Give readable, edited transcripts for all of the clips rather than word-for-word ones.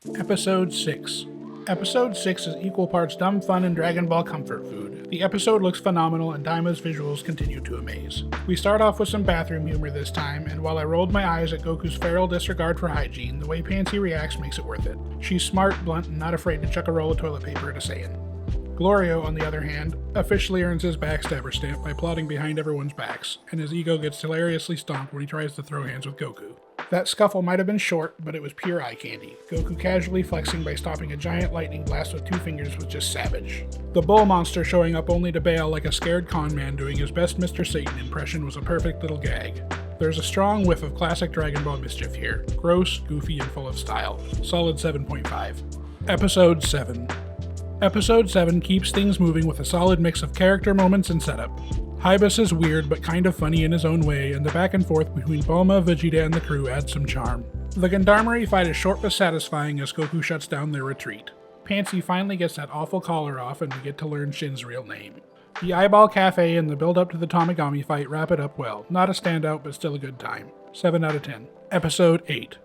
Episode 6. Episode 6 is equal parts dumb fun and Dragon Ball comfort food. The episode looks phenomenal and Daima's visuals continue to amaze. We start off with some bathroom humor this time, and while I rolled my eyes at Goku's feral disregard for hygiene, the way Pantsy reacts makes it worth it. She's smart, blunt, and not afraid to chuck a roll of toilet paper at a Saiyan. Glorio, on the other hand, officially earns his backstabber stamp by plotting behind everyone's backs, and his ego gets hilariously stomped when he tries to throw hands with Goku. That scuffle might have been short, but it was pure eye candy. Goku casually flexing by stopping a giant lightning blast with 2 fingers was just savage. The bull monster showing up only to bail like a scared con man doing his best Mr. Satan impression was a perfect little gag. There's a strong whiff of classic Dragon Ball mischief here. Gross, goofy, and full of style. Solid 7.5. Episode 7. Episode 7 keeps things moving with a solid mix of character moments and setup. Hybus is weird but kind of funny in his own way, and the back and forth between Bulma, Vegeta, and the crew adds some charm. The Gendarmerie fight is short but satisfying as Goku shuts down their retreat. Pantsy finally gets that awful collar off and we get to learn Shin's real name. The Eyeball Cafe and the build-up to the Tamagami fight wrap it up well. Not a standout, but still a good time. 7 out of 10. Episode 8.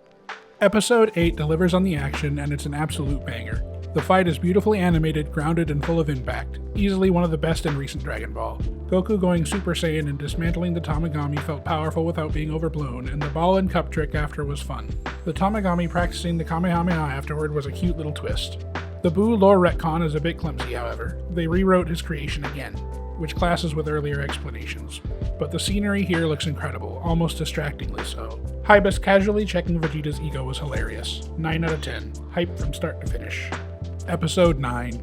Episode 8 delivers on the action, and it's an absolute banger. The fight is beautifully animated, grounded, and full of impact. Easily one of the best in recent Dragon Ball. Goku going Super Saiyan and dismantling the Tamagami felt powerful without being overblown, and the ball and cup trick after was fun. The Tamagami practicing the Kamehameha afterward was a cute little twist. The Buu lore retcon is a bit clumsy, however. They rewrote his creation again, which clashes with earlier explanations. But the scenery here looks incredible, almost distractingly so. Hybus casually checking Vegeta's ego was hilarious. 9 out of 10. Hype from start to finish. Episode 9.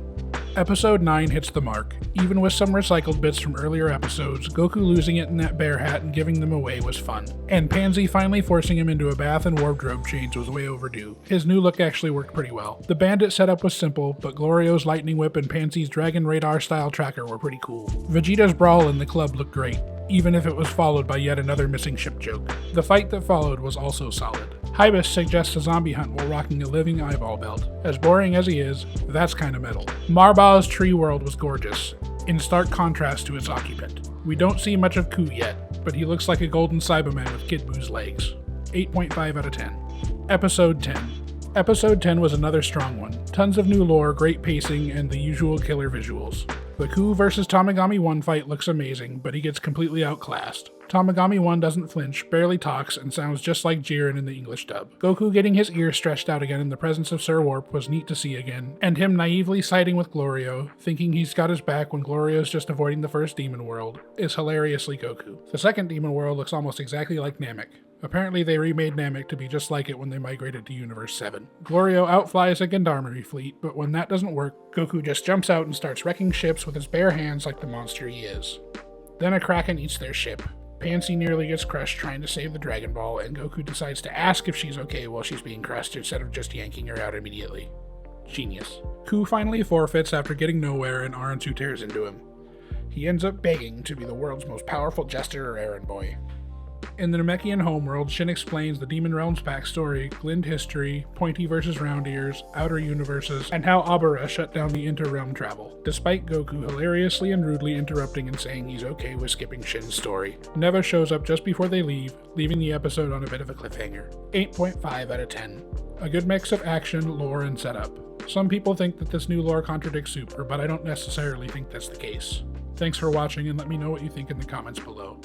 Episode 9 hits the mark. Even with some recycled bits from earlier episodes, Goku losing it in that bear hat and giving them away was fun. And Pantsy finally forcing him into a bath and wardrobe change was way overdue. His new look actually worked pretty well. The bandit setup was simple, but Glorio's lightning whip and Pantsy's dragon radar style tracker were pretty cool. Vegeta's brawl in the club looked great, even if it was followed by yet another missing ship joke. The fight that followed was also solid. Hybus suggests a zombie hunt while rocking a living eyeball belt. As boring as he is, that's kinda metal. Marba's tree world was gorgeous, in stark contrast to its occupant. We don't see much of Ku yet, but he looks like a golden Cyberman with Kid Buu's legs. 8.5 out of 10. Episode 10. Episode 10 was another strong one. Tons of new lore, great pacing, and the usual killer visuals. The Ku vs Tamagami 1 fight looks amazing, but he gets completely outclassed. Tamagami 1 doesn't flinch, barely talks, and sounds just like Jiren in the English dub. Goku getting his ears stretched out again in the presence of Sir Warp was neat to see again, and him naively siding with Glorio, thinking he's got his back when Glorio's just avoiding the first demon world, is hilariously Goku. The second demon world looks almost exactly like Namek. Apparently they remade Namek to be just like it when they migrated to Universe 7. Glorio outflies a Gendarmerie fleet, but when that doesn't work, Goku just jumps out and starts wrecking ships with his bare hands like the monster he is. Then a kraken eats their ship. Pantsy nearly gets crushed trying to save the Dragon Ball, and Goku decides to ask if she's okay while she's being crushed instead of just yanking her out immediately. Genius. Ku finally forfeits after getting nowhere and Aransu tears into him. He ends up begging to be the world's most powerful jester or errand boy. In the Namekian homeworld, Shin explains the Demon Realm's backstory, Glind history, Pointy vs Round Ears, Outer Universes, and how Abara shut down the inter-realm travel, despite Goku hilariously and rudely interrupting and saying he's okay with skipping Shin's story. Neva shows up just before they leave, leaving the episode on a bit of a cliffhanger. 8.5 out of 10. A good mix of action, lore, and setup. Some people think that this new lore contradicts Super, but I don't necessarily think that's the case. Thanks for watching, and let me know what you think in the comments below.